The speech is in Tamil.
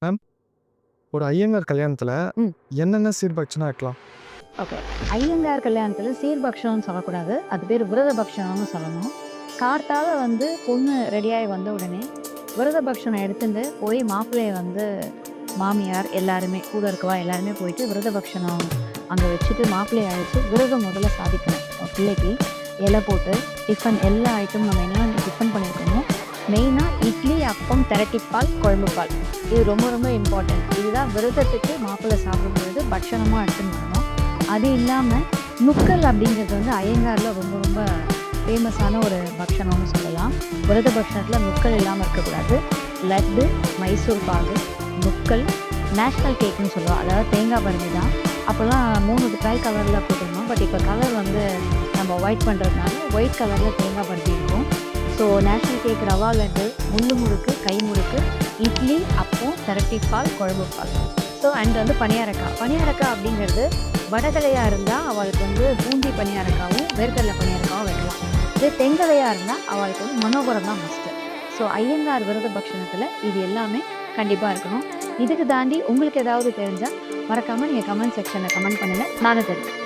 மேம், ஒரு ஐயங்கார் கல்யாணத்துல ம். என்னென்ன சீர்பக்ஷணம் வைக்கலாம்? ஓகே. ஐயங்கார் கல்யாணத்துல சீர்பக்ஷணம்னு சொல்லக்கூடாது. அது பேரு விரதபக்ஷணம்னு சொல்லணும். கார்த்தால பொண்ணு ரெடியாகி வந்த உடனே விரதபக்ஷணம் எடுத்துட்டு போய் மாப்பிள்ளைய மாமியார் எல்லாருமே கூட இருக்கவா எல்லாருமே போயிட்டு விரதபக்ஷணம் அங்கே வச்சுட்டு மாப்பிள்ளைய அழைச்சி விரதம் முதல்ல சாதிக்கணும். பிள்ளைக்கு இலை போட்டு டிஃபன் எல்லா ஐட்டமும் நம்ம என்ன டிஃபன் பண்ணியிருக்கோமோ மெயினாக இட்லி, அப்பம், திரட்டிப்பால், குழம்பு பால் இது ரொம்ப ரொம்ப இம்பார்ட்டன்ட். இதுதான் விரதத்துக்கு மாப்பிள்ளை சாப்பிடும்பொழுது பட்சணமாக எடுத்துன்னு வரணும். அது இல்லாமல் நுக்கல் அப்படிங்கிறது ஐயங்காரில் ரொம்ப ரொம்ப ஃபேமஸான ஒரு பக்ஷணம்னு சொல்லலாம். விரத பக்ஷணத்தில் நுக்கல் இல்லாமல் இருக்கக்கூடாது. லட்டு, மைசூர் பாகு, நுக்கல், நேஷ்னல் கேக்குன்னு சொல்லுவோம். அதாவது தேங்காய் பருமி தான். அப்போல்லாம் 3 ட்ரை கலரில் போட்டுருந்தோம். பட் இப்போ கலர் நம்ம ஒயிட் பண்ணுறதுனால ஒயிட் கலரில் தேங்காய் பருமி இருக்கும். So national cake, rava laddu, முள்ளு முறுக்கு, கை முறுக்கு, இட்லி, அப்பம், திரட்டிப்பால், குழம்பு பால். So and பணியாரக்காய். பணியாரக்காய் அப்படிங்கிறது வடகலையாக இருந்தால் அவளுக்கு பூந்தி பணியாரக்காவும் வேர்க்கடலை பணியாரக்காவும் வைக்கலாம். இதே தெங்கலையாக இருந்தால் அவளுக்கு மனோகரம் தான் மஸ்ட்டு. ஸோ ஐயங்கார் விரத பக்ஷணத்தில் இது எல்லாமே கண்டிப்பாக இருக்கணும். இதுக்கு தாண்டி உங்களுக்கு ஏதாவது தெரிஞ்சால் மறக்காமல் நீங்கள் கமெண்ட் செக்ஷனில் கமெண்ட் பண்ணுங்கள். நானும் தெரியும்.